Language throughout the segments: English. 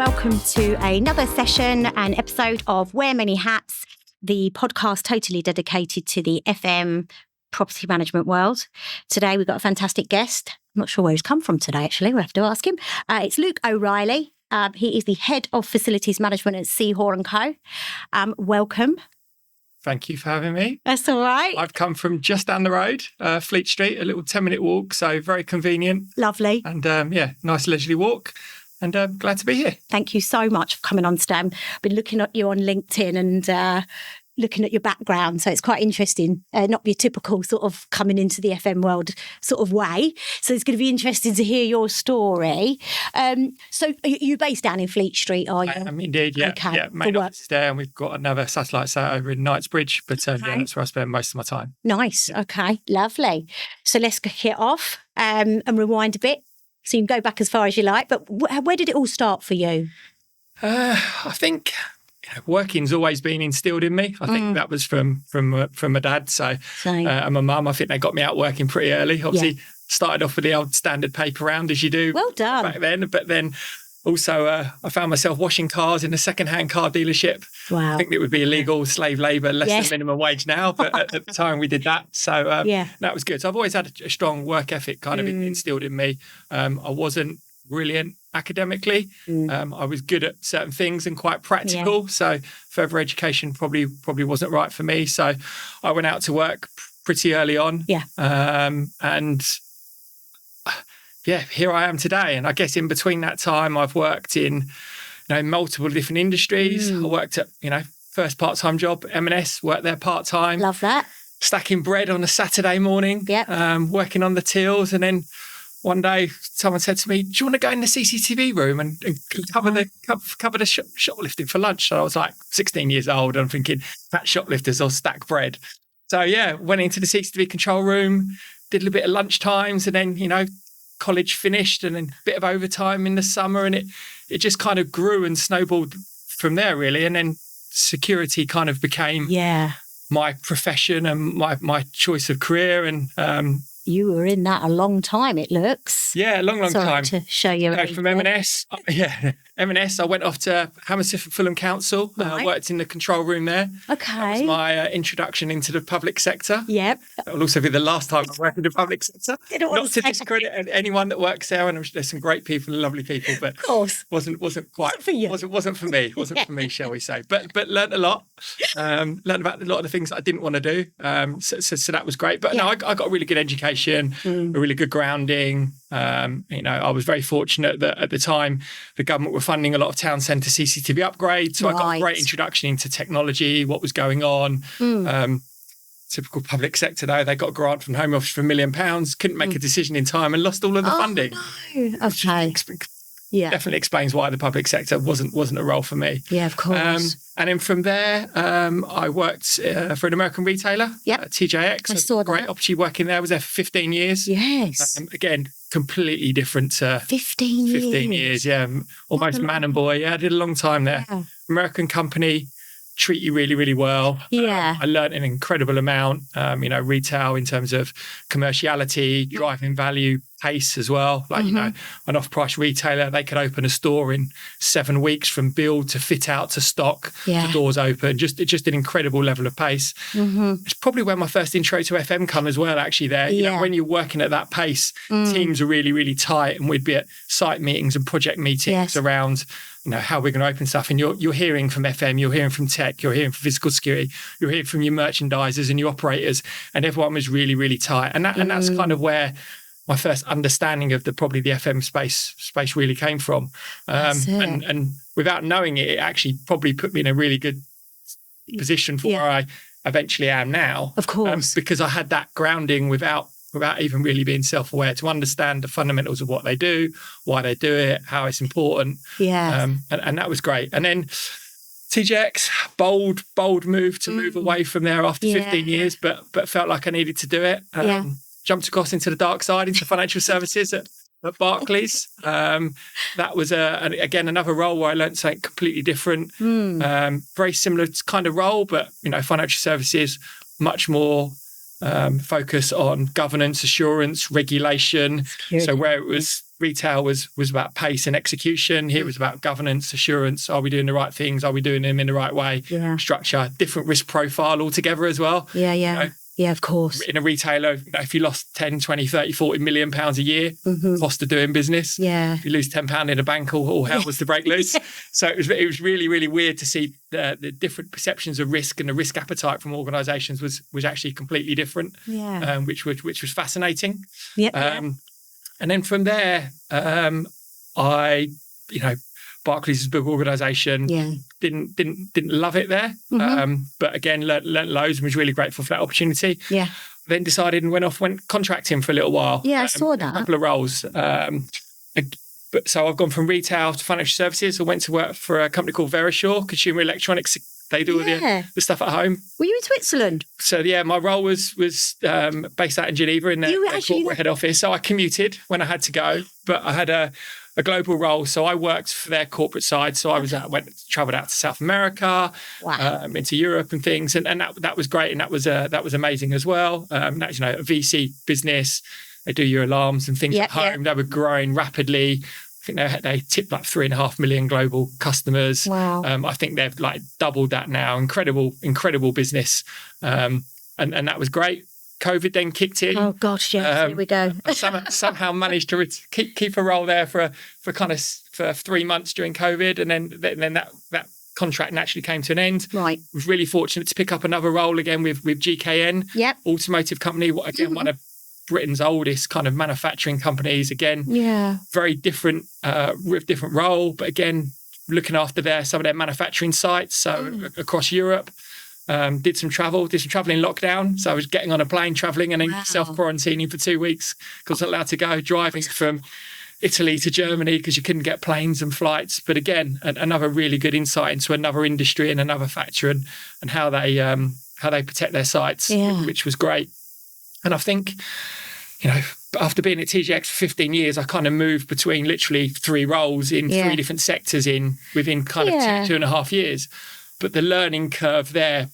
welcome to another session and episode of Wear Many Hats, the podcast totally dedicated to the FM property management world. Today we've got a fantastic guest. I'm not sure where he's come from today, actually. We'll have to ask him. It's Luke O'Reilly. He is the Head of Facilities Management at Hoare Co. Welcome. Thank you for having me. That's all right. I've come from just down the road, Fleet Street, a little 10-minute walk, so very convenient. Lovely. And nice leisurely walk. And glad to be here. Thank you so much for coming on today. I've been looking at you on LinkedIn and looking at your background. So it's quite interesting, not your typical sort of coming into the FM world sort of way. So it's going to be interesting to hear your story. So are you based down in Fleet Street, are you? I am indeed, yeah. Okay. Yeah, main office is there, and we've got another satellite site over in Knightsbridge, but that's where I spend most of my time. Nice. Yeah. Okay, lovely. So let's kick it off and rewind a bit. So you can go back as far as you like, but where did it all start for you? I think working's always been instilled in me. I think that was from my dad. So and my mum, I think they got me out working pretty early. Obviously, started off with the old standard paper round as you do. Well done. Back then, but then also I found myself washing cars in a second-hand car dealership. Wow. I think it would be illegal, slave labour, less than minimum wage now, but at the time we did that. So that was good. So I've always had a strong work ethic kind of instilled in me. I wasn't brilliant academically. I was good at certain things and quite practical. Yeah. So further education probably wasn't right for me. So I went out to work pretty early on. Yeah. Here I am today. And I guess in between that time, I've worked in multiple different industries. I worked at, first part-time job, M&S, worked there part-time. Love that. Stacking bread on a Saturday morning, working on the tills. And then one day someone said to me, do you want to go in the CCTV room and cover the shoplifting for lunch? So I was like 16 years old. I'm thinking, that shoplifters will stack bread. So went into the CCTV control room, did a little bit of lunch times, and then, college finished and then a bit of overtime in the summer, and it just kind of grew and snowballed from there, really. And then security kind of became my profession and my choice of career. And you were in that a long time, it looks. Yeah, a long time. To show your age from M&S. M&S, I went off to Hammersmith and Fulham Council. I worked in the control room there. Okay. That was my introduction into the public sector. Yep. That will also be the last time I work in the public sector. Not to discredit anyone that works there, and there's some great people and lovely people, but of course. wasn't quite for you. Wasn't for me. Wasn't for me, shall we say? But learned a lot. Learned about a lot of the things that I didn't want to do. So that was great. But no, I got a really good education, a really good grounding. I was very fortunate that at the time the government were funding a lot of town centre CCTV upgrades, so I got a great introduction into technology, what was going on. Typical public sector though, they got a grant from Home Office for £1 million, couldn't make a decision in time and lost all of the funding. No. Okay. Definitely explains why the public sector wasn't a role for me. Yeah, of course. And then from there, I worked for an American retailer, TJX. I saw that. Great opportunity working there. I was there for 15 years. Yes. Again, completely different. 15 years. 15 years, yeah. Almost man and boy. Yeah, I did a long time there. Yeah. American company, treat you really, really well. Yeah. I learned an incredible amount, retail in terms of commerciality, driving value, pace as well. Like, an off-price retailer, they could open a store in 7 weeks from build to fit out to stock, the doors open. Just an incredible level of pace. It's probably where my first intro to FM come as well, actually there. When you're working at that pace, teams are really, really tight, and we'd be at site meetings and project meetings around how we're going to open stuff. And you're hearing from FM, you're hearing from tech, you're hearing from physical security, you're hearing from your merchandisers and your operators, and everyone was really, really tight. And that's kind of where my first understanding of the FM space really came from. And without knowing it, it actually probably put me in a really good position for where I eventually am now. Of course. Because I had that grounding without even really being self-aware, to understand the fundamentals of what they do, why they do it, how it's important. Yeah. And that was great. And then TJX, bold move to move away from there after 15 years, but felt like I needed to do it. Jumped across into the dark side, into financial services at Barclays. That was, again, another role where I learned something completely different. Very similar kind of role, but, financial services, much more focus on governance, assurance, regulation. Security. So where it was retail was about pace and execution. Here it was about governance, assurance. Are we doing the right things? Are we doing them in the right way? Yeah. Structure, different risk profile altogether as well. Yeah, yeah. You know, yeah, of course. in a retailer, if you lost 10, 20, 30, 40 million pounds a year, cost of doing business. Yeah. If you lose £10 in a bank, all hell was to break loose. So it was really, really weird to see the different perceptions of risk, and the risk appetite from organisations was actually completely different. Yeah. Which was fascinating. Yeah. And then from there, Barclays is a big organisation. Yeah. Didn't love it there. But again, learnt loads and was really grateful for that opportunity. Yeah. Then decided and went contracting for a little while. Yeah, I saw that. A couple of roles. So I've gone from retail to financial services. I went to work for a company called Verisure, consumer electronics. They do all the stuff at home. Were you in Switzerland? So my role was based out in Geneva in their corporate head office. So I commuted when I had to go, but I had a global role. So I worked for their corporate side. So I travelled out to South America, into Europe and things, and that was great, and that was amazing as well. That's a VC business. They do your alarms and things at home. They were growing rapidly. I think they tipped like 3.5 million global customers. Wow. I think they've like doubled that now. Incredible business. And that was great. COVID then kicked in. Oh gosh, yes, here we go. somehow managed to keep a role there for 3 months during COVID, and then that contract naturally came to an end. Right. Was really fortunate to pick up another role again with GKN. Yep. Automotive company. Again, one of Britain's oldest kind of manufacturing companies. Again, very different role, but again, looking after some of their manufacturing sites. So across Europe. Did some travel in lockdown. So I was getting on a plane, traveling, and then self-quarantining for 2 weeks because I wasn't allowed to go, driving from Italy to Germany because you couldn't get planes and flights. But again, another really good insight into another industry and another factor, and how they protect their sites, which was great. And I think, after being at TGX for 15 years, I kind of moved between literally 3 roles in 3 different sectors within kind of 2.5 years. But the learning curve there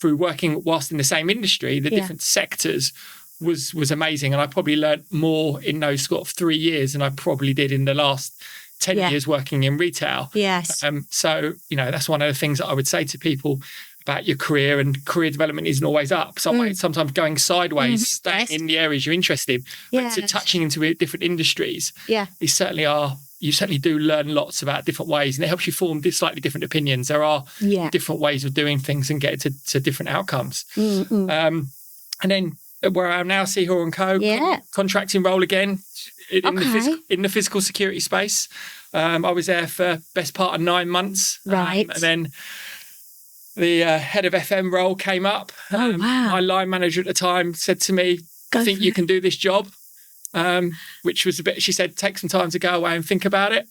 through working whilst in the same industry, the different sectors was amazing. And I probably learned more in those sort of 3 years than I probably did in the last 10 years working in retail. Yes. So, that's one of the things that I would say to people about your career, and career development isn't always up. Sometimes going sideways, staying in the areas you're interested in, but to touching into different industries. Yeah. You certainly do learn lots about different ways, and it helps you form slightly different opinions. There are different ways of doing things and get to different outcomes. And then where I am now, Hoare Co, contracting role again in the physical security space. I was there for best part of 9 months. Right. And then the head of FM role came up. My line manager at the time said to me, I think you can do this job. Which was she said, take some time to go away and think about it.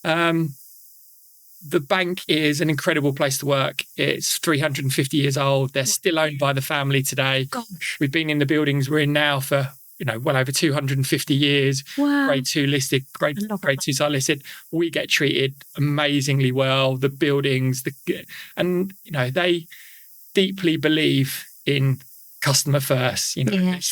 The bank is an incredible place to work. It's 350 years old. They're still owned by the family today. Gosh. We've been in the buildings we're in now for, well over 250 years. Wow. Grade 2 listed, grade 2 site listed. We get treated amazingly well. The buildings, they deeply believe in customer first,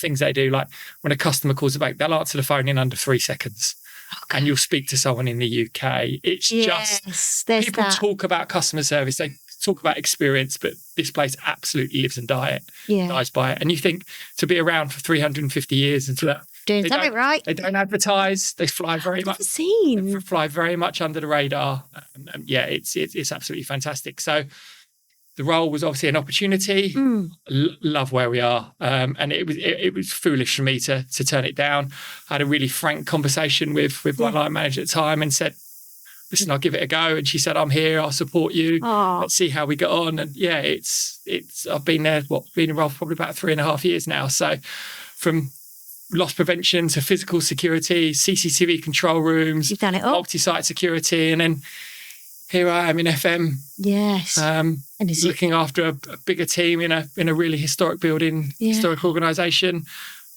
things they do, like when a customer calls the bank, they'll answer the phone in under 3 seconds. Okay. And you'll speak to someone in the UK. It's just people talk about customer service, they talk about experience, but this place absolutely lives and dies by it. And you think to be around for 350 years and doing something right. They don't advertise. They fly very much. They fly very much under the radar. It's absolutely fantastic. So the role was obviously an opportunity. Love where we are, and it was foolish for me to turn it down. I had a really frank conversation with my line manager at the time and said, "Listen, I'll give it a go." And she said, "I'm here. I'll support you. Let's see how we get on." And I've been there. Been involved probably about 3.5 years now. So from loss prevention to physical security, CCTV control rooms, you've done it all. Multi-site security, and then here I am in FM. Yes. And looking after a bigger team in a really historic building, historic organisation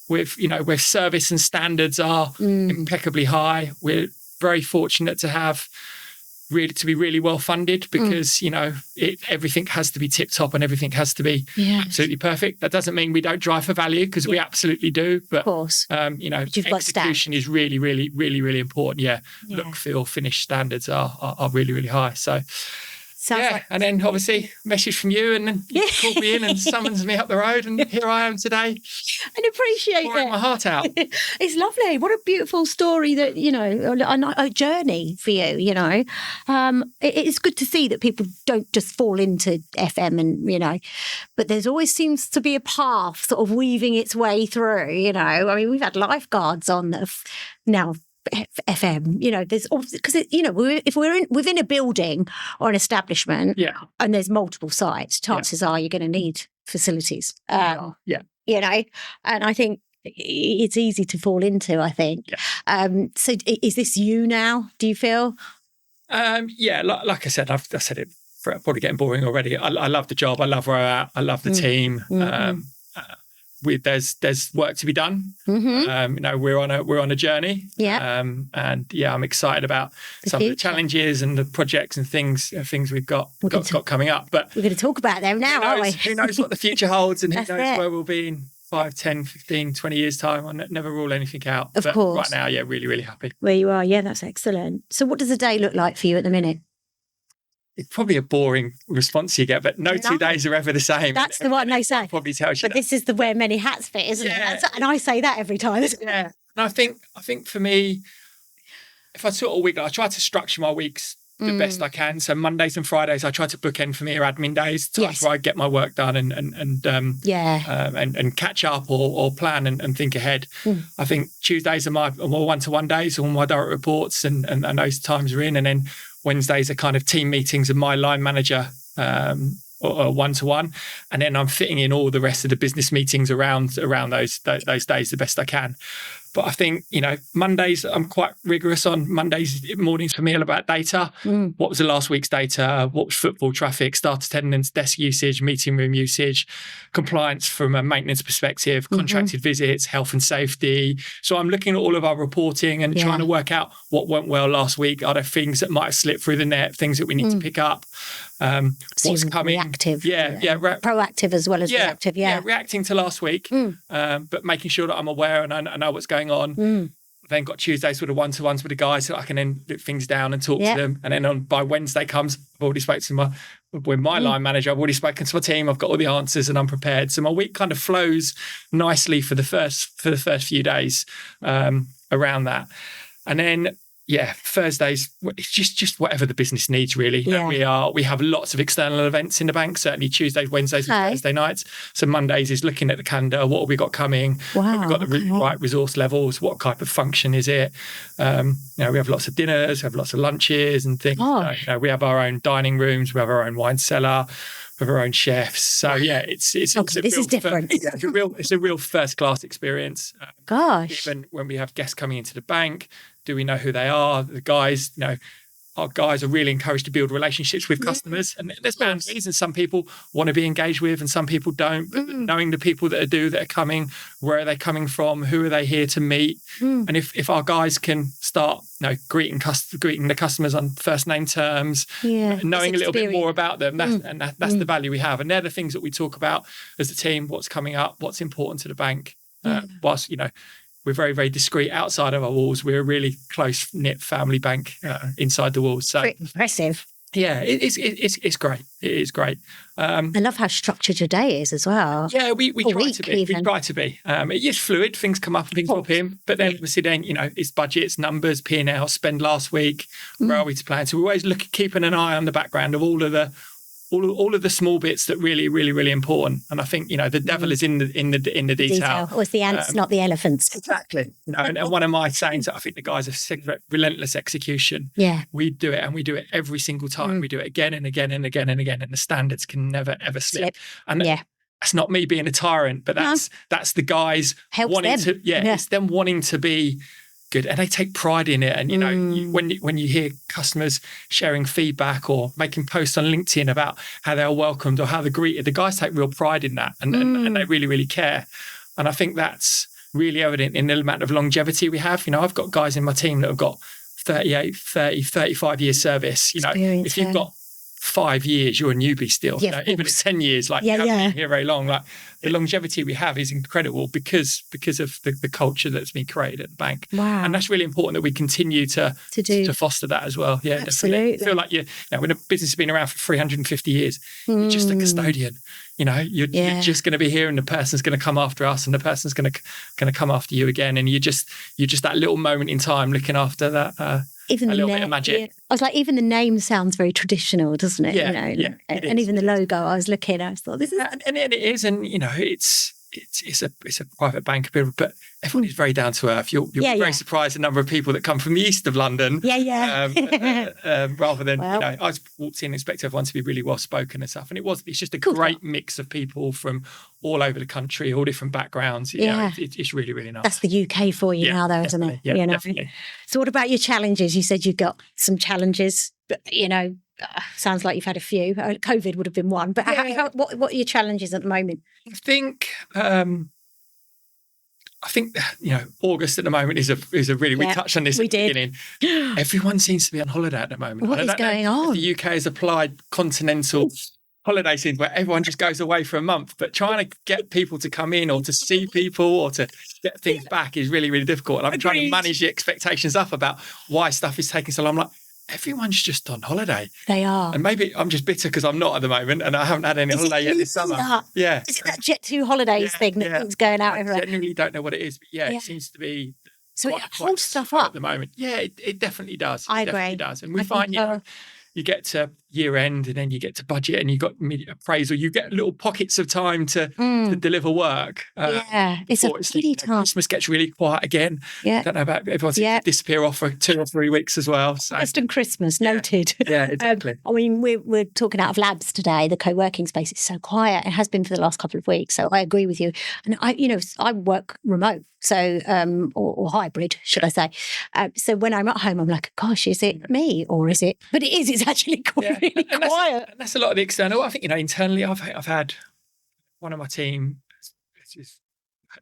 with, where service and standards are impeccably high. We're very fortunate to have really to be really well funded, because everything has to be tip top and everything has to be absolutely perfect. That doesn't mean we don't drive for value, because we absolutely do. But of course, execution is really, really, really, really important. Yeah. Look, feel, finish standards are really, really high. So. And then obviously message from you, and then you call me in and summons me up the road, and here I am today. And appreciate pouring my heart out. It's lovely. What a beautiful story that, a journey for you, It's good to see that people don't just fall into FM and, but there's always seems to be a path sort of weaving its way through, I mean, we've had lifeguards on now FM, there's because if we're within a building or an establishment, and there's multiple sites, chances are you're going to need facilities. And I think it's easy to fall into. I think. So, is this you now? Do you feel? Like I said, I've said it. Probably getting boring already. I love the job. I love where I'm at. I love the team. There's work to be done. We're on a journey. And I'm excited about some of the challenges and the projects and things we've got coming up. But we're going to talk about them now, aren't we? Who knows what the future holds, and who knows where we'll be in 5, 10, 15, 20 years time. I'll never rule anything out. Of course. Right now, really, really happy. Where you are, that's excellent. So what does a day look like for you at the minute? It's probably a boring response you get, but no 2 days are ever the same. That's the one they say. Probably tells you. But this is the wear many hats bit, isn't it? And I say that every time. Yeah. And I think for me, if I took a week, I try to structure my weeks the best I can. So Mondays and Fridays, I try to bookend for me are admin days, times where I get my work done and catch up or plan and think ahead. I think Tuesdays are more one-to-one days, all my direct reports, and those times are in, and then Wednesdays are kind of team meetings and my line manager or one-to-one, and then I'm fitting in all the rest of the business meetings around those days the best I can. But I think, Mondays, I'm quite rigorous on Mondays mornings for me, all about data. What was the last week's data? What was football traffic, staff attendance, desk usage, meeting room usage, compliance from a maintenance perspective, contracted visits, health and safety. So I'm looking at all of our reporting and trying to work out what went well last week. Are there things that might have slipped through the net, things that we need to pick up? What's coming? Reactive. Proactive as well as reactive. Yeah, reacting to last week, but making sure that I'm aware and I know what's going on. Then got Tuesdays sort of one-to-ones with the guys, so I can then put things down and talk to them. And then by Wednesday comes, I've already spoken to my line manager. I've already spoken to my team. I've got all the answers and I'm prepared. So my week kind of flows nicely for the first few days around that. And then Thursdays, it's just whatever the business needs, really. We have lots of external events in the bank, certainly Tuesdays, Wednesdays, and Thursday nights. So Mondays is looking at the calendar. What have we got coming? Have we got the right resource levels? What type of function is it? We have lots of dinners, we have lots of lunches and things. We have our own dining rooms, we have our own wine cellar, we have our own chefs. So it's this is different. It's a real first class experience. Gosh. Even when we have guests coming into the bank, do we know who they are? The guys, our guys are really encouraged to build relationships with customers. And there's boundaries, and some people want to be engaged with and some people don't. But knowing the people that are coming, where are they coming from? Who are they here to meet? And if our guys can start greeting the customers on first name terms, knowing a little bit more about them, that's the value we have. And they're the things that we talk about as a team, what's coming up, what's important to the bank. Whilst, we're very, very discreet outside of our walls. We're a really close-knit family bank inside the walls. So pretty impressive. Yeah, it's great. It is great. I love how structured your day is as well. Yeah, we try to be. We try to be. It is fluid. Things come up and things pop in. But then obviously it's budgets, numbers, P&L, spend last week, where are we to plan? So we're always keeping an eye on the background of all of the small bits that really, really, really important. And I think, the devil is in the detail. Or it's the ants, not the elephants. Exactly. And one of my sayings that I think the guys have said, relentless execution. Yeah. We do it, and we do it every single time. We do it again and again and again and again. And the standards can never, ever slip. And that's not me being a tyrant, but that's the guys wanting to, it's them wanting to be good, and they take pride in it. And when you hear customers sharing feedback or making posts on LinkedIn about how they're welcomed or how they're greeted, the guys take real pride in that, and they really, really care. And I think that's really evident in the amount of longevity we have. I've got guys in my team that have got 38, 30, 35 years service. If you've got 5 years, you're a newbie still. Even at 10 years, you haven't been here very long. The longevity we have is incredible because of the culture that's been created at the bank. Wow. And that's really important that we continue to foster that as well. Yeah, absolutely. Definitely. I feel like when a business has been around for 350 years, you're just a custodian. You're just going to be here, and the person's going to come after us, and the person's going to come after you again, and you're just that little moment in time looking after that. Even a little bit of magic. Yeah. I was like, even the name sounds very traditional, doesn't it? Yeah, and even the logo, I was looking, I thought, this is... And it is, and it's a private bank, but everyone is very down to earth. You'll be very surprised the number of people that come from the east of London. Rather than, I was walked in and expected everyone to be really well spoken and stuff. And it's just a great mix of people from all over the country, all different backgrounds. It's really, really nice. That's the UK for you now, though, isn't it? Yeah, definitely. So what about your challenges? You said you've got some challenges, but, sounds like you've had a few. COVID would have been one, but what are your challenges at the moment? I think August at the moment is a really, we touched on this at the beginning. Everyone seems to be on holiday at the moment. What is going on? The UK has applied continental holiday scenes where everyone just goes away for a month, but trying to get people to come in or to see people or to get things back is really, really difficult. And I'm trying to manage the expectations up about why stuff is taking so long. I'm like, everyone's just on holiday. They are. And maybe I'm just bitter because I'm not at the moment and I haven't had any holiday yet this summer. Yeah. Is it that Jet2 holidays thing that's going out everywhere? I genuinely don't know what it is, but it seems to be. So it holds stuff up at the moment. Yeah, it definitely does. I agree. Definitely does. And we find, you get to year end and then you get to budget and you got appraisal. You get little pockets of time to deliver work. It's a pretty tough. Christmas gets really quiet again. Don't know about everyone's disappear off for 2 or 3 weeks as well. So. Just on Christmas, noted. Yeah, exactly. We're talking out of labs today. The co-working space is so quiet. It has been for the last couple of weeks. So I agree with you. And I work remote. So, or hybrid, should I say. So when I'm at home, I'm like, gosh, is it me or is it? But it is, it's actually really quiet. And that's a lot of the external. I think, internally I've had one of my team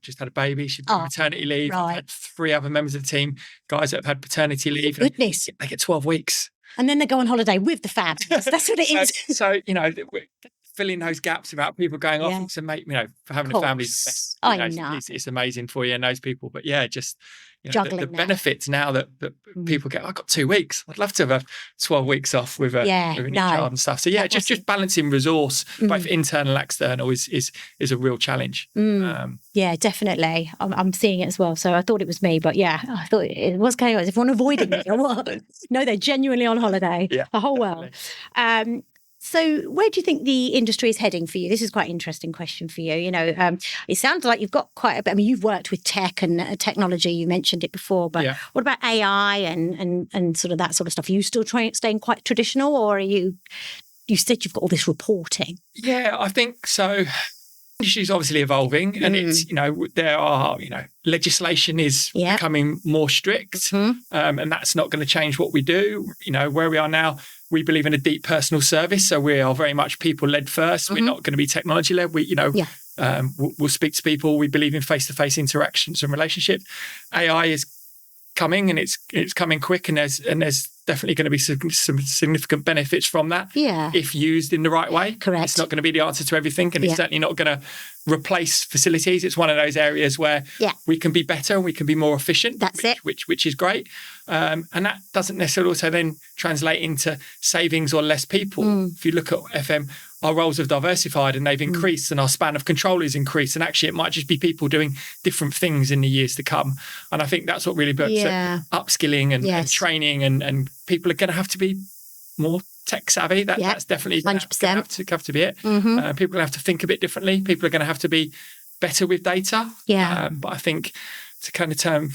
just had a baby. She's on maternity leave. Right. I've had 3 other members of the team, guys that have had paternity leave. Goodness. They get 12 weeks. And then they go on holiday with the fam. That's what it is. So, filling those gaps about people going off to make, for having a family. It's amazing for you and those people. But just the benefits now that people get. I've got 2 weeks. I'd love to have 12 weeks off with a new child and stuff. So just balancing resource, both internal and external, is a real challenge. Definitely. I'm seeing it as well. So I thought it was me, but I thought it was going on. Is everyone avoiding me or what? No, they're genuinely on holiday. The whole world. So where do you think the industry is heading for you? This is quite an interesting question for you. It sounds like you've got quite a bit. I mean, you've worked with tech and technology. You mentioned it before, but what about AI and sort of that sort of stuff? Are you still staying quite traditional, or are you said you've got all this reporting? Yeah, I think so. The industry is obviously evolving, and it's there are legislation is becoming more strict, and that's not going to change what we do. Where we are now. We believe in a deep personal service, so we are very much people-led first. We're not going to be technology-led. We'll speak to people. We believe in face-to-face interactions and relationships. AI is coming, and it's coming quick, and there's definitely going to be some significant benefits from that if used in the right way. Correct. It's not going to be the answer to everything, and it's certainly not going to replace facilities. It's one of those areas where we can be better and we can be more efficient. That's which is great. And that doesn't necessarily also then translate into savings or less people. If you look at FM, our roles have diversified and they've increased, and our span of control is increased. And actually, it might just be people doing different things in the years to come. And I think that's what really builds upskilling and training, and people are going to have to be more tech savvy. That's definitely 100% have to be it. People are going to have to think a bit differently. People are going to have to be better with data. But I think to kind of term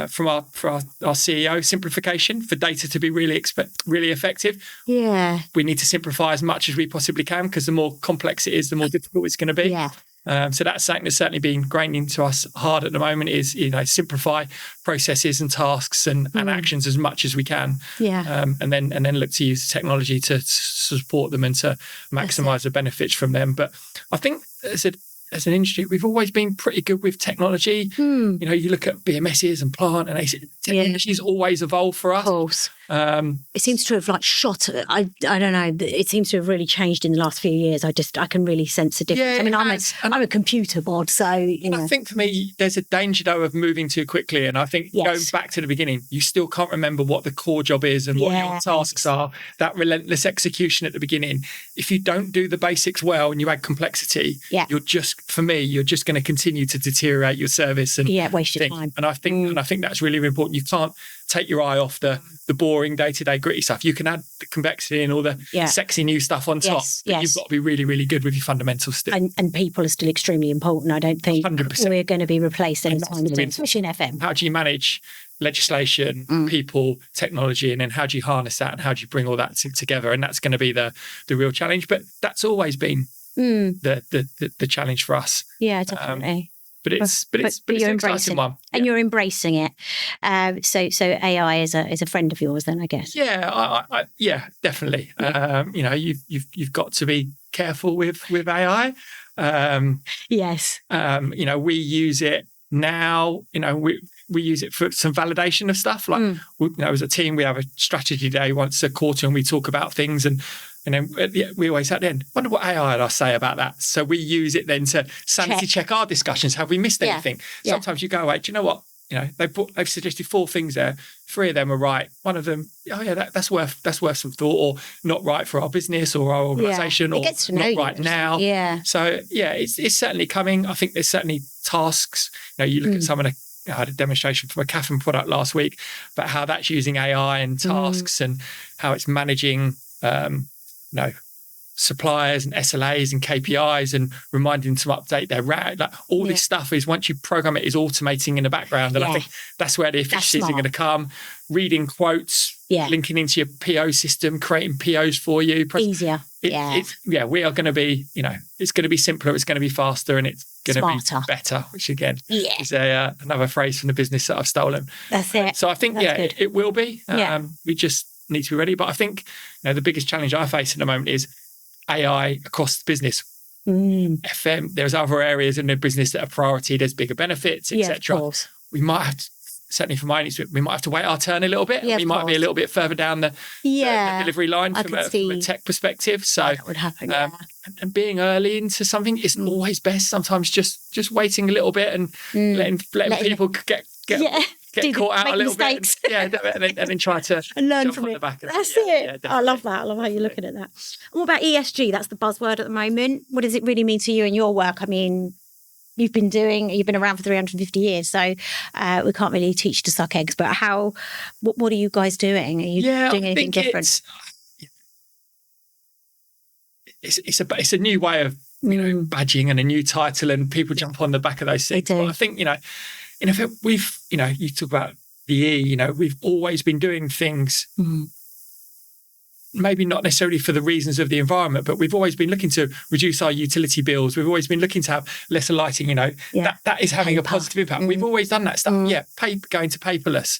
from our CEO, simplification for data to be really effective. We need to simplify as much as we possibly can, because the more complex it is, the more difficult it's going to be. So that's something that's certainly been grained into us hard at the moment, is simplify processes and tasks and actions as much as we can. And then look to use technology to support them and to maximise the benefits from them. But I think, as I said, as an industry, we've always been pretty good with technology. You know, you look at BMSs and plant, and technology's always evolved for us. Of course. It seems to have like shot. I don't know. It seems to have really changed in the last few years. I can really sense a difference. Yeah, I mean, I'm a computer bod, so you know. I think for me, there's a danger though of moving too quickly. And I think going back to the beginning, you still can't remember what the core job is and what your tasks are. That relentless execution at the beginning. If you don't do the basics well and you add complexity, you're just going to continue to deteriorate your service and waste your time. And I think that's really important. You can't take your eye off the boring day-to-day gritty stuff. You can add the complexity and all the sexy new stuff on top. But you've got to be really, really good with your fundamentals still. And people are still extremely important. I don't think 100%. we're going to be replaced anytime soon, especially in FM. How do you manage legislation, people, technology, and then how do you harness that and how do you bring all that together? And that's going to be the real challenge. But that's always been the challenge for us. Yeah, definitely. But it's an exciting one, and you're embracing it. So AI is a friend of yours, then I guess. Yeah, yeah, definitely. You know, you've got to be careful with AI. Yes. You know, we use it now. You know, we use it for some validation of stuff. Like, you know, as a team, we have a strategy day once a quarter, and we talk about things and. And then we always at the end, wonder what AI would I say about that? So we use it then to sanity check our discussions. Have we missed anything? Yeah. Sometimes you go away, do you know what? You know, they've suggested 4 things there. 3 of them are right. One of them, that's worth some thought, or not right for our business or our organisation, or not right now. Yeah. So it's certainly coming. I think there's certainly tasks. You know, you look at some of the. I had a demonstration from a Caffeine product last week about how that's using AI and tasks and how it's managing. Suppliers and SLAs and KPIs and reminding them to update their route. Like all this stuff is, once you program it, is automating in the background. And I think that's where the efficiencies are going to come. Reading quotes, linking into your PO system, creating POs for you. Easier. We are going to be, you know, it's going to be simpler, it's going to be faster, and it's going to be better, which again is another phrase from the business that I've stolen. That's it. So I think, it will be. We just need to be ready. But I think, you know, the biggest challenge I face at the moment is AI across the business. FM, there's other areas in the business that are priority. There's bigger benefits, etc. We might have to, certainly from my experience, we might have to wait our turn a little bit. We might be a little bit further down the delivery line from a tech perspective. So that would happen. And being early into something isn't always best. Sometimes just waiting a little bit and letting people get caught out a little bit, and then try to learn from it. That's it. I love that. I love how you're looking at that. And what about ESG? That's the buzzword at the moment. What does it really mean to you and your work? I mean, you've been around for 350 years, so we can't really teach you to suck eggs. But what are you guys doing? Are you doing anything different? It's a new way of badging and a new title, and people jump on the back of those things. But I think in effect, you talk about the E, we've always been doing things, maybe not necessarily for the reasons of the environment, but we've always been looking to reduce our utility bills. We've always been looking to have lesser lighting, that is having a positive impact. We've always done that stuff. Going to paperless.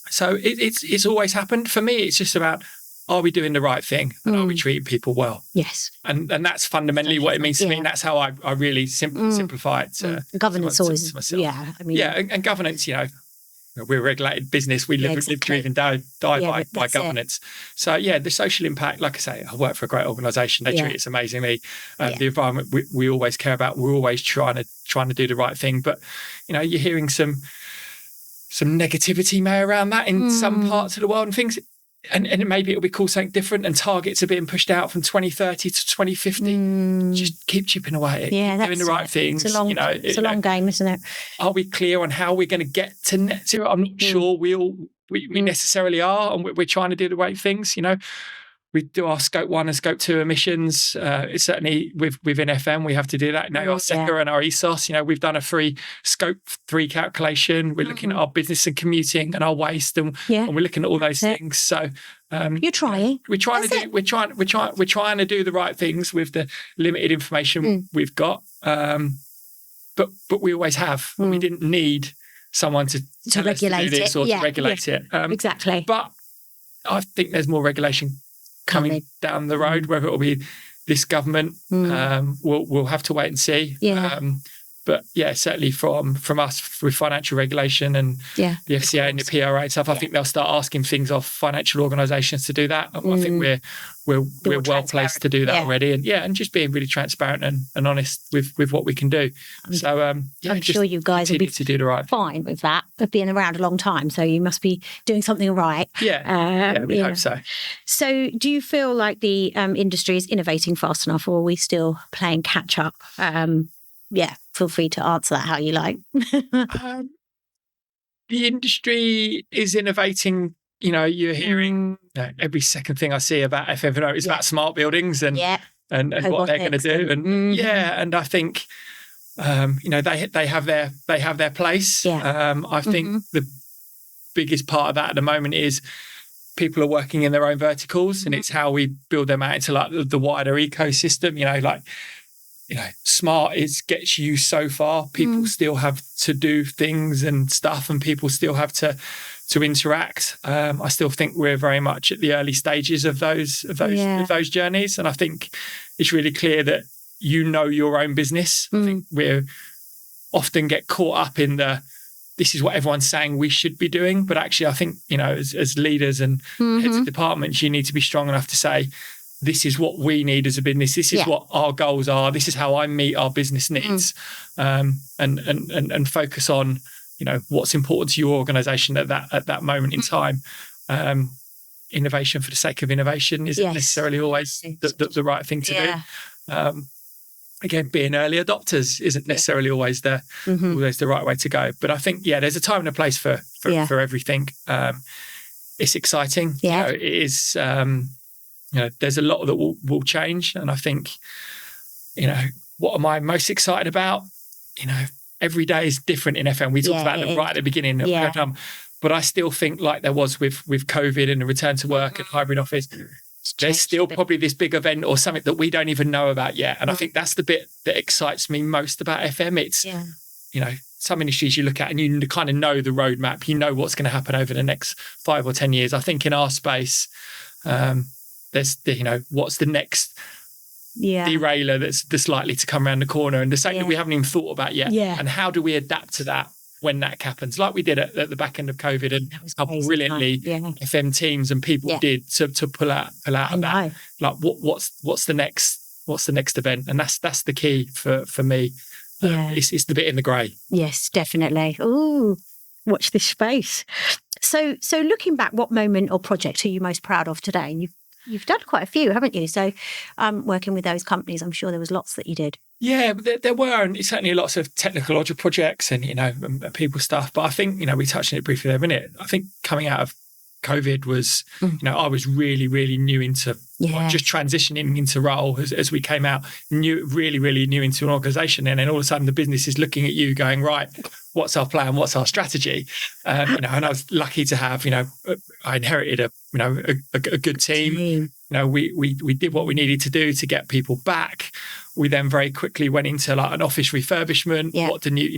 So it's always happened. For me, it's just about, are we doing the right thing? And are we treating people well? Yes. And that's fundamentally what it means to me. And that's how I really simplify it. Governance always. To myself. And governance, we're a regulated business. We live, breathe and die by governance. So the social impact, like I say, I work for a great organisation. They treat us amazingly. The environment we always care about. We're always trying to do the right thing. But, you're hearing some negativity around that in some parts of the world and things. And maybe it'll be called something different, and targets are being pushed out from 2030 to 2050. Just keep chipping away at it, doing the right things. It's a long game, isn't it? Are we clear on how we're going to get to net zero? I'm not sure we necessarily are, and we're trying to do the right things. We do our scope 1 and scope 2 emissions. It's certainly within FM, we have to do that. Now our SECA and our ESOS, we've done a free scope 3 calculation. We're looking at our business and commuting and our waste, and we're looking at all those things. So you're trying. We're trying to do the right things with the limited information we've got. But we always have. We didn't need someone to regulate us to do this or to regulate it. Exactly. But I think there's more regulation coming down the road, whether it'll be this government. We'll have to wait and see. Yeah. But yeah, certainly from us with financial regulation and the FCA and the PRA and stuff, I think they'll start asking things of financial organisations to do that. I think we're well placed to do that already, and just being really transparent and honest with what we can do. So I'm sure you guys will be to do the right fine with that. Of being around a long time, so you must be doing something right. We hope so. So, do you feel like the industry is innovating fast enough, or are we still playing catch up? Feel free to answer that how you like. The industry is innovating. You're hearing every second thing I see about FM is about smart buildings and what they're going to do. And I think they have their place. I think the biggest part of that at the moment is people are working in their own verticals, and it's how we build them out into like the wider ecosystem. Smart gets you so far. People still have to do things and stuff, and people still have to interact. I still think we're very much at the early stages of those journeys, and I think it's really clear that your own business. I think we often get caught up in this is what everyone's saying we should be doing, but actually I think as leaders and heads of departments, you need to be strong enough to say, this is what we need as a business. This is what our goals are. This is how I meet our business needs, and focus on, what's important to your organisation at that moment in time. Innovation for the sake of innovation isn't necessarily always the right thing to do. Again, being early adopters isn't necessarily always the right way to go. But I think there's a time and a place for everything. It's exciting. It is. There's a lot that will change. And I think, what am I most excited about? Every day is different in FM. We talked about them right at the beginning. But I still think like there was with COVID and the return to work and hybrid office, there's still probably this big event or something that we don't even know about yet. And I think that's the bit that excites me most about FM. It's, some industries you look at and you kind of know the roadmap. You know what's going to happen over the next 5 or 10 years. I think in our space, there's what's the next derailer that's likely to come around the corner, and the same that we haven't even thought about yet. And how do we adapt to that when that happens, like we did at the back end of COVID, and how brilliantly FM teams and people did to pull out of that. Like what's the next event, and that's the key for me. It's the bit in the grey. Yes, definitely. Ooh, watch this space. So looking back, what moment or project are you most proud of today? And you've done quite a few, haven't you? So working with those companies, I'm sure there was lots that you did. Yeah, there were, and certainly lots of technological projects and, people stuff. But I think, we touched on it briefly there a minute. I think coming out of COVID was, I was really, really new into just transitioning into role as we came out, really, really new into an organisation. And then all of a sudden the business is looking at you going, right, what's our plan? What's our strategy? And I was lucky to have, I inherited a good team. We did what we needed to do to get people back. We then very quickly went into like an office refurbishment. What the new,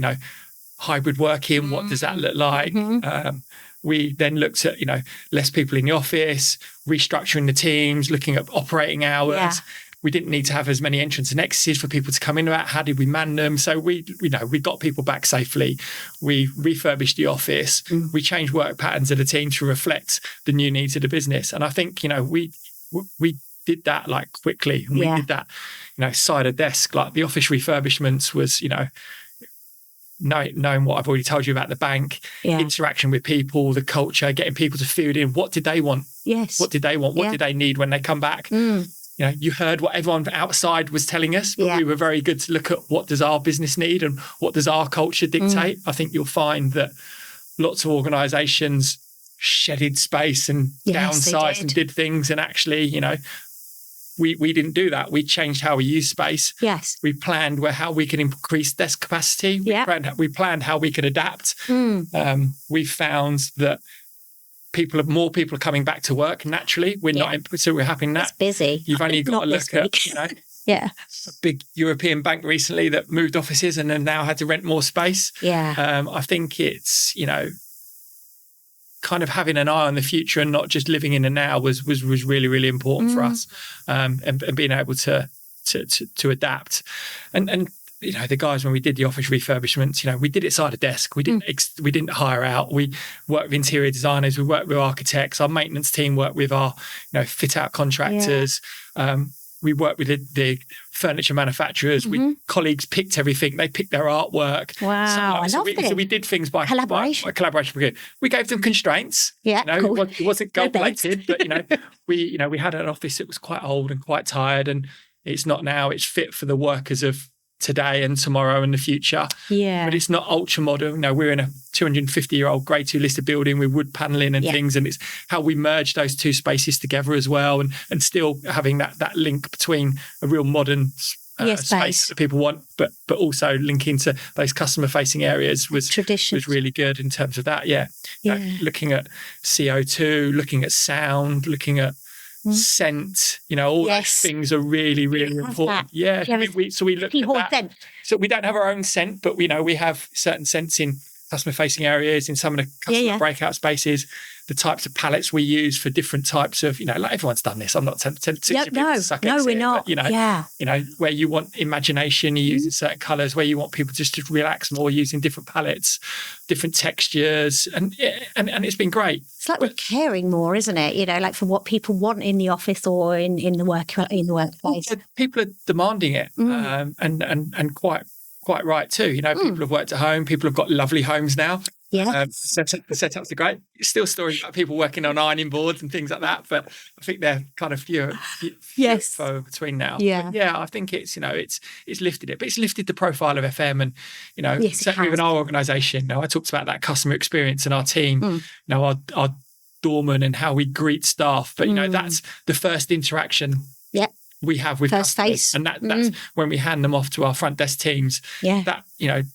hybrid working, what does that look like? We then looked at, less people in the office, restructuring the teams, looking at operating hours. We didn't need to have as many entrance and exits for people to come in about. How did we man them? So we got people back safely. We refurbished the office. We changed work patterns of the team to reflect the new needs of the business. And I think, we did that like quickly. And we did that, side of desk, like the office refurbishments was, knowing what I've already told you about the bank, interaction with people, the culture, getting people to feed in. What did they want? Yes. What did they want? What did they need when they come back? You heard what everyone outside was telling us, but we were very good to look at what does our business need and what does our culture dictate. I think you'll find that lots of organisations shedded space and downsized and did things, and actually, we didn't do that. We changed how we use space. Yes. We planned how we can increase desk capacity. We planned how we could adapt. We found that more people are coming back to work naturally. We're happy in that. It's busy. You've only got to look at, a big European bank recently that moved offices and then now had to rent more space. I think it's, kind of having an eye on the future and not just living in the now was really, really important for us, and being able to adapt. And the guys, when we did the office refurbishments, we did it side of desk. We didn't hire out. We worked with interior designers. We worked with architects. Our maintenance team worked with our fit out contractors. We worked with the furniture manufacturers. Colleagues picked everything. They picked their arttic. Wow, I love it. So we did things by collaboration. By collaboration. We gave them constraints. Yeah, cool. It wasn't gold plated, but we had an office that was quite old and quite tired, and it's not now. It's fit for the workers of today and tomorrow and the future. Yeah. But it's not ultra modern. We're in a 250-year-old Grade 2 listed building with wood paneling and things, and it's how we merge those two spaces together as well, and still having that link between a real modern space that people want, but also linking to those customer-facing areas was really good in terms of that. Looking at CO2, looking at sound, looking at scent, all those things are really, really important. So we look at that. So we don't have our own scent, but we have certain scents in customer-facing areas, in some of the customer breakout spaces, the types of palettes we use for different types of, like everyone's done this. I'm not telling people to suck eggs we're not. But, where you want imagination, you're using certain colours. Where you want people just to relax more, using different palettes, different textures, and it's been great. It's like we're caring more, isn't it? Like for what people want in the office or in the workplace. People are demanding it, and quite right too. People have worked at home. People have got lovely homes now. Yeah, the setups are great. Still stories about people working on ironing boards and things like that, but I think they're kind of few between now. But I think it's it's lifted it, but it's lifted the profile of FM, and certainly within our organisation. I talked about that customer experience and our team. Our doorman and how we greet staff, but that's the first interaction. We have with first customers, face, and that's when we hand them off to our front desk teams. That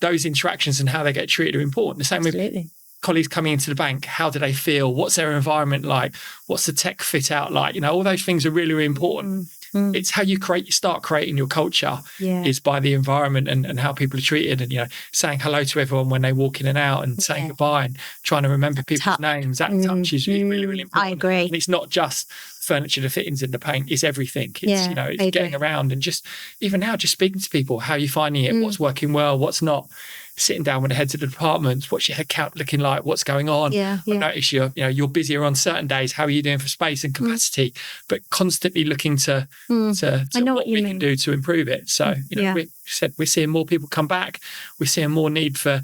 those interactions and how they get treated are important. The same with colleagues coming into the bank. How do they feel? What's their environment like? What's the tech fit out like? All those things are really, really important. It's how you start creating your culture is by the environment and how people are treated, and saying hello to everyone when they walk in and out, and saying goodbye, and trying to remember people's names. That touch is really, really important. I agree. And it's not just furniture, the fittings, and the paint. It's everything. It's it's getting around, and just even now, just speaking to people. How are you finding it? What's working well? What's not? Sitting down with the heads of the departments. What's your head count looking like? What's going on? I notice you're busier on certain days. How are you doing for space and capacity? But constantly looking to what we can do to improve it. So we're seeing more people come back. We're seeing more need for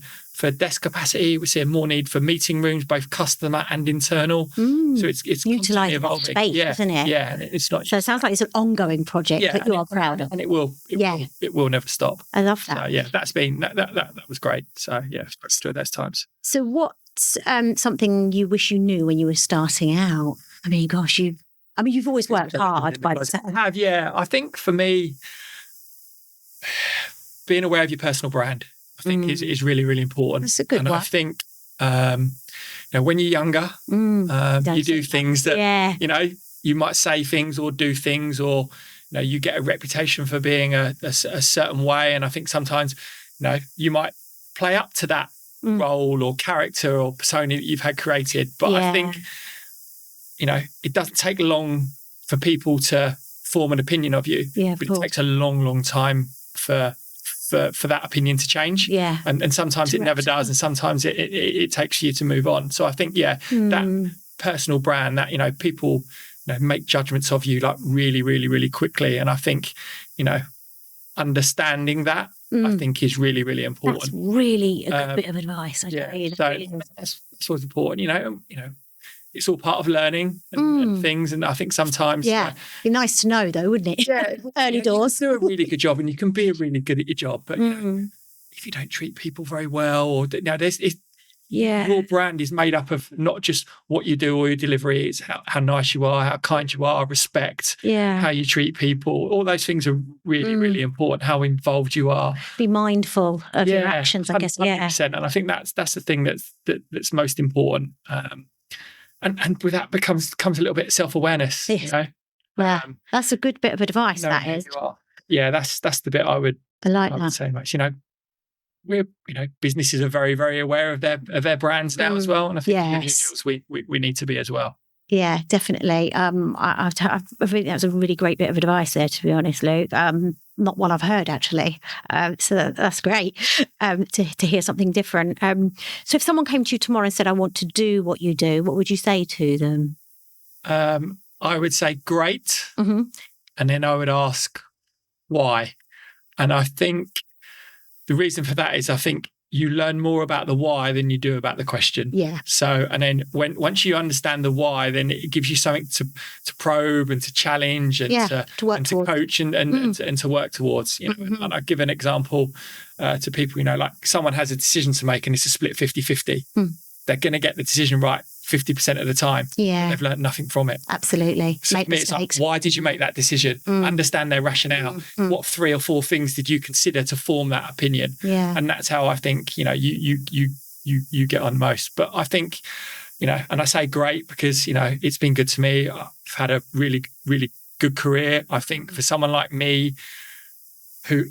desk capacity. We're seeing more need for meeting rooms, both customer and internal. So it's utilising evolving. Space, isn't it? Yeah, it's not. So it sounds like it's an ongoing project that you are proud of, and it will never stop. I love that. So that's been that was great. So let's do those times. So what's something you wish you knew when you were starting out? I mean, gosh, you've always worked hard. I think for me, being aware of your personal brand, I think is really, really important. That's a good one. I think, when you're younger, you do things that, you might say things or do things, or, you get a reputation for being a certain way. And I think sometimes, you might play up to that role or character or persona that you've had created. But I think, it doesn't take long for people to form an opinion of you. But it takes a long, long time for that opinion to change. And sometimes it never does, and sometimes it takes you to move on. So I think that personal brand, that people make judgments of you like really, really, really quickly. And I think understanding that I think is really, really important. That's really a good bit of advice. That's what's important. It's all part of learning and things. And I think sometimes... Be nice to know, though, wouldn't it? Early doors. You can do a really good job, and you can be really good at your job. But if you don't treat people very well, or your brand is made up of not just what you do or your delivery. It's how nice you are, how kind you are, respect, how you treat people. All those things are really, really important, how involved you are. Be mindful of your actions, I guess. 100%. And I think that's the thing that's most important. And with that comes a little bit of self-awareness, Yeah, that's a good bit of advice, that is. Yeah, that's the bit I would that. say much, we're, businesses are very, very aware of their brands now as well. And I think individuals, we need to be as well. Yeah, definitely. I think that was a really great bit of advice there, to be honest, Luke. Not one I've heard, actually. So that's great to hear something different. So if someone came to you tomorrow and said, I want to do what you do, what would you say to them? I would say great. Mm-hmm. And then I would ask why. And I think the reason for that is I think you learn more about the why than you do about the question. Yeah. So, and then once you understand the why, then it gives you something to probe and to challenge and to coach and to work towards. And I give an example to people, like someone has a decision to make and it's a split 50-50. They're going to get the decision right 50% of the time. Yeah. They've learned nothing from it. Absolutely. So Make mistakes. mistakes. It's like, why did you make that decision? Understand their rationale. What 3 or 4 things did you consider to form that opinion? Yeah. And that's how I think, you get on most. But I think, and I say great because, it's been good to me. I've had a really, really good career. I think for someone like me who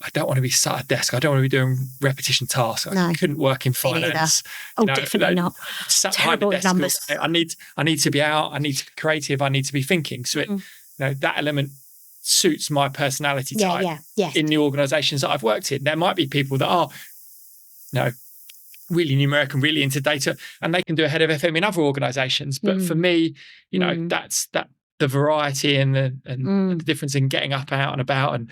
I don't want to be sat at a desk. I don't want to be doing repetition tasks. I couldn't work in finance. Definitely not. Terrible at numbers. I need to be out. I need to be creative. I need to be thinking. So that element suits my personality type in the organisations that I've worked in. There might be people that are, really numeric and really into data, and they can do a head of FM in other organisations. But for me, that's the variety and the difference in getting up out and about and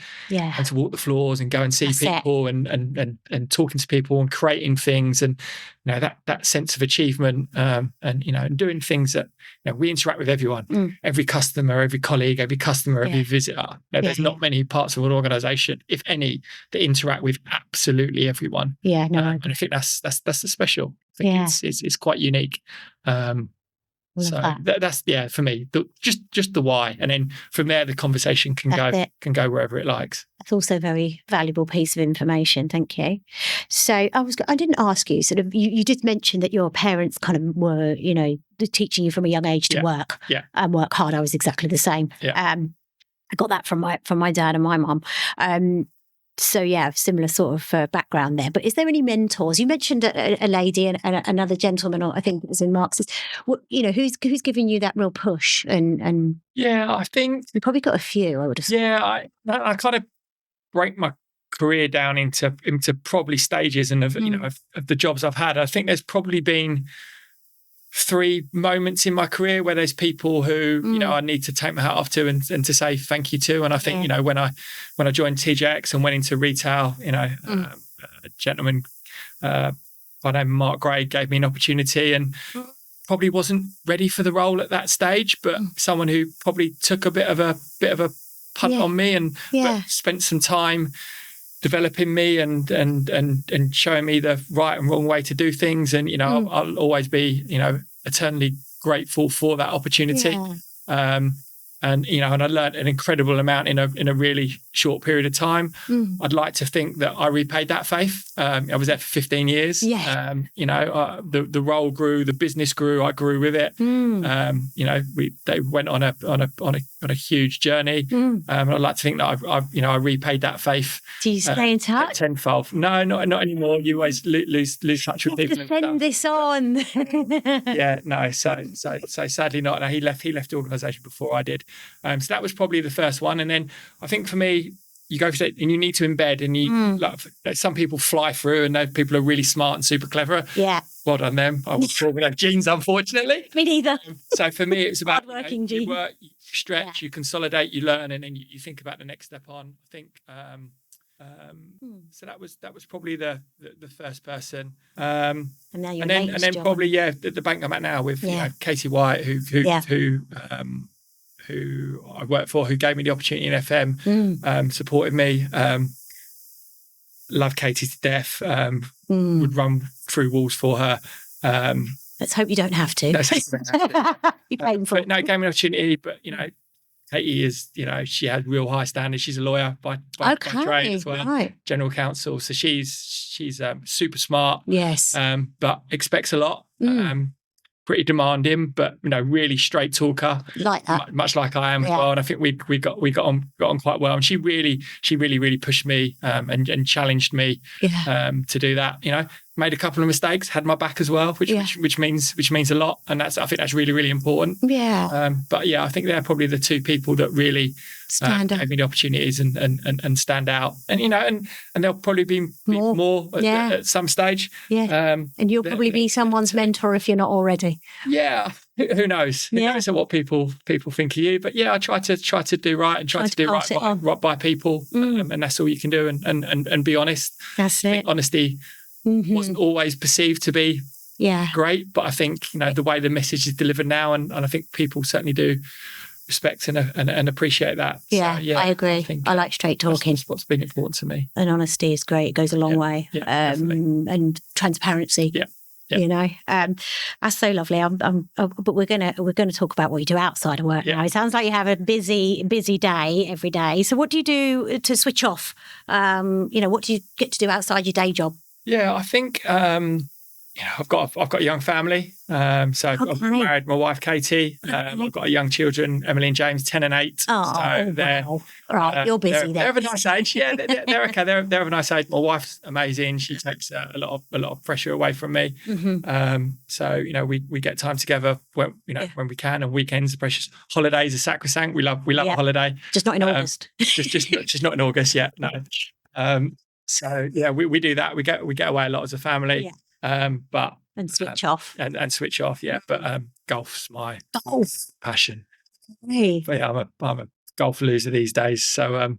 to walk the floors and go and see people and talking to people and creating things and that sense of achievement and doing things that we interact with everyone, every customer, every colleague, every customer, every visitor. There's not many parts of an organisation, if any, that interact with absolutely everyone. Yeah, no, and I think that's the special. I think it's quite unique. So that's for me, just the why, and then from there the conversation can go wherever it likes. That's also a very valuable piece of information. Thank you. So I didn't ask you. Sort of, you did mention that your parents kind of were, teaching you from a young age to work and work hard. I was exactly the same. I got that from my dad and my mum. So similar sort of background there. But is there any mentors? You mentioned a lady and another gentleman, or I think it was in Marx's. Who's giving you that real push? And I think we probably got a few. I would have. Yeah, I kind of break my career down into probably stages and of the jobs I've had. I think there's probably been 3 moments in my career where there's people who I need to take my hat off to and to say thank you to. And I think when I joined TJX and went into retail, a gentleman by the name of Mark Gray gave me an opportunity and probably wasn't ready for the role at that stage, but someone who probably took a bit of a punt on me and but spent some time developing me and showing me the right and wrong way to do things. And, I'll always be, eternally grateful for that opportunity. And I learned an incredible amount in a really short period of time. I'd like to think that I repaid that faith. I was there for 15 years. The role grew, the business grew, I grew with it. They went on a huge journey. And I'd like to think that I repaid that faith. Do you stay in touch? Tenfold. No, not anymore. You always lose touch with people. Send this on. So sadly not. No, he left the organisation before I did. So that was probably the first one. And then I think for me, you go through it and you need to embed and you some people fly through and those people are really smart and super clever. Yeah. Well done them. I was talking about genes, unfortunately. Me neither. So for me, it's about you work, you stretch, you consolidate, you learn, and then you think about the next step on. I think so that was probably the first person. And then probably the bank I'm at now with Katie White, who I worked for, who gave me the opportunity in FM, supported me. Love Katie to death. Would run through walls for her. Let's hope you don't have to. Be painful. But no, gave me an opportunity. But Katie is, she had real high standards. She's a lawyer by trade as well, right. General counsel. So she's super smart. Yes. But expects a lot. pretty demanding, but really straight talker, like that, much like I am as well. And I think we got on quite well. And she really pushed me and challenged me to do that. Made a couple of mistakes, had my back as well, which means a lot. And I think that's really, really important. Yeah. But I think they're probably the two people that really gave me the opportunities and stand out. And and there'll probably be more at some stage. Yeah. And you'll probably be someone's mentor if you're not already. Yeah. Who knows? Who knows what people think of you? But I try to do right and try to do right by people, and that's all you can do. And be honest. That's it. Honesty wasn't always perceived to be great, but I think the way the message is delivered now, and I think people certainly do respect and appreciate that. Yeah, so, I agree. I like straight talking. That's what's been important to me. And honesty is great. It goes a long way. Yeah, and transparency. Yeah. That's so lovely. But we're gonna talk about what you do outside of work now. It sounds like you have a busy day every day. So what do you do to switch off? What do you get to do outside your day job? Yeah, I think I've got a young family. So I've married my wife Katie. I've got young children, Emily and James, 10 and 8. Oh, so they're right. You're busy. They're of a nice age. Yeah, they're okay. They're of a nice age. My wife's amazing. She takes a lot of pressure away from me. Mm-hmm. So we get time together when we can, and weekends are precious. Holidays are sacrosanct. We love a holiday. Just not in August. just not in August yet. No. So we do that. We get away a lot as a family. But and switch off and switch off. Yeah, but golf's my passion. Hey. But I'm a golf loser these days. So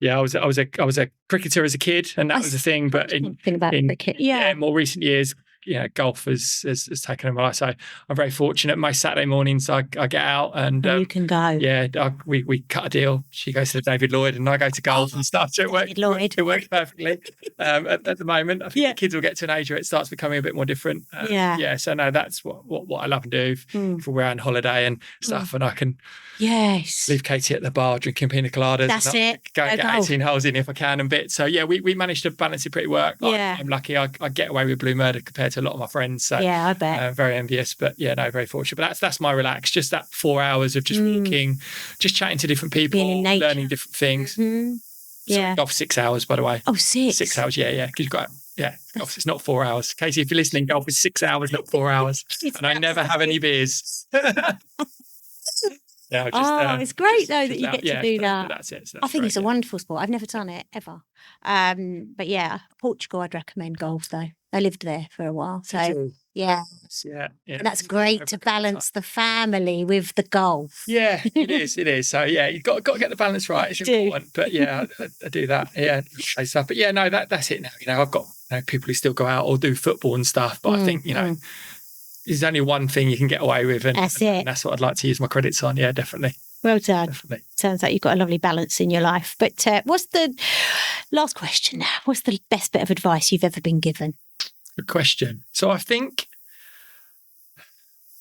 I was a cricketer as a kid, and that was the thing. But in cricket, more recent years, golf has taken over my life. So I'm very fortunate. Most Saturday mornings, I get out and you can go. Yeah, we cut a deal. She goes to the David Lloyd, and I go to golf and stuff. So it works perfectly at the moment. I think the kids will get to an age where it starts becoming a bit more different. So no, that's what I love to do. If we're on holiday and stuff, and I can leave Katie at the bar drinking pina coladas. That's it. Go and get 18 holes in if I can and bit. So we managed to balance it pretty well. I'm lucky. I get away with Blue Murder compared to a lot of my friends. So I bet. Very envious, but very fortunate. But that's my relax. Just that 4 hours of just walking, just chatting to different people, learning different things. Mm-hmm. Yeah. Golf 6 hours, by the way. Oh, 6? 6 hours, yeah. Because you've got, golf, it's not 4 hours. Casey, if you're listening, golf is 6 hours, not 4 hours. And I never have any beers. It's great though that you get to do that. That's it. So I think it's a wonderful sport. I've never done it ever. But Portugal, I'd recommend golf though. I lived there for a while, so and that's great to balance the family with the golf. Yeah, it is. So you've got to get the balance right. It's important. But I do that. Yeah, stuff. But that's it now. I've got people who still go out or do football and stuff. But I think there's only one thing you can get away with, and that's what I'd like to use my credits on. Yeah, definitely. Well done. Definitely. Sounds like you've got a lovely balance in your life. But what's the last question now? What's the best bit of advice you've ever been given? Good question. So I think,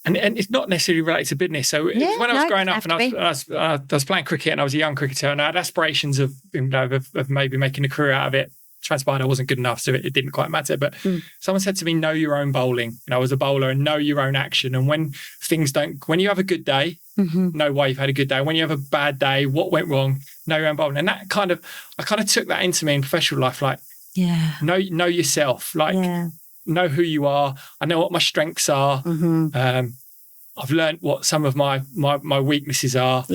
and it's not necessarily related to business. So when I was growing up and I was playing cricket and I was a young cricketer and I had aspirations of maybe making a career out of it. Transpired I wasn't good enough, so it didn't quite matter. But someone said to me, know your own bowling. I was a bowler and know your own action. And when you have a good day, know why you've had a good day. When you have a bad day, what went wrong, know your own bowling. And that I took that into me in professional life. Like, know yourself. Like, know who you are. I know what my strengths are. I've learned what some of my weaknesses are.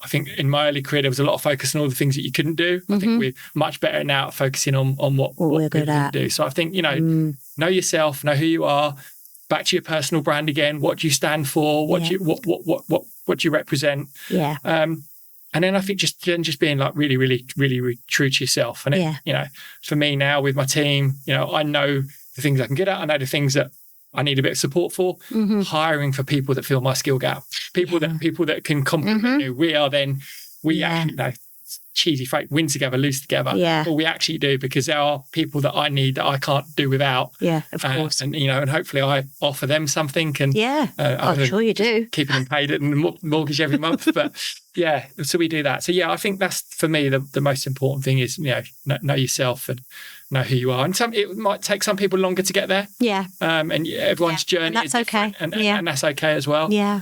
I think in my early career, there was a lot of focus on all the things that you couldn't do. I think we're much better now at focusing on what we're good at. Do. So I think, know yourself, know who you are, back to your personal brand again. What do you stand for? What do you represent? Yeah. And then I think just being like really, really, really, really true to yourself. And for me now with my team, I know the things I can get at. I know the things that I need a bit of support for. Hiring for people that fill my skill gap, people that can complement you. We actually, cheesy phrase, win together, lose together. Yeah. But we actually do, because there are people that I need that I can't do without. Yeah, of course. And hopefully I offer them something. And I'm sure you do. Keeping them paid and mortgage every month. But Yeah, so we do that. So yeah, I think that's for me the most important thing is know yourself and know who you are. And it might take some people longer to get there. Yeah. And everyone's journey and that's is different, okay. and that's okay as well. Yeah.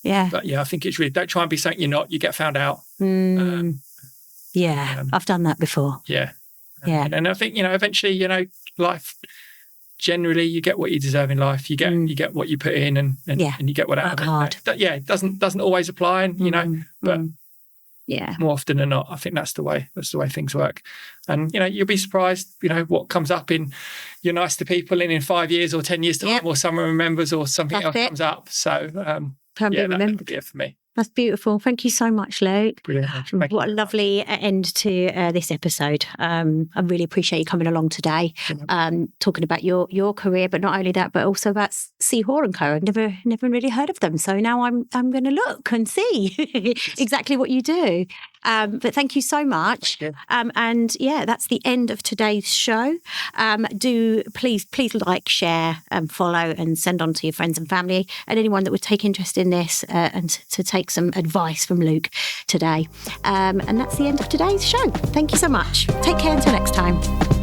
But yeah, I think it's really, don't try and be something you're not. You get found out. I've done that before. Yeah. Yeah. And I think eventually life. Generally, you get what you deserve in life. You get what you put in, and you get what out of it. Hard. It doesn't always apply, but more often than not, I think that's the way things work. And you'll be surprised, what comes up in you're nice to people, and in 5 years or 10 years time, or someone remembers, or something else comes up. So that would be it for me. That's beautiful. Thank you so much, Luke. Brilliant. What a lovely end to this episode. I really appreciate you coming along today, talking about your career, but not only that, but also about Hoare Co. I've never really heard of them. So now I'm going to look and see exactly what you do. But thank you so much. And that's the end of today's show. Do please like, share, follow, and send on to your friends and family, and anyone that would take interest in this and to take some advice from Luke today. And that's the end of today's show. Thank you so much. Take care until next time.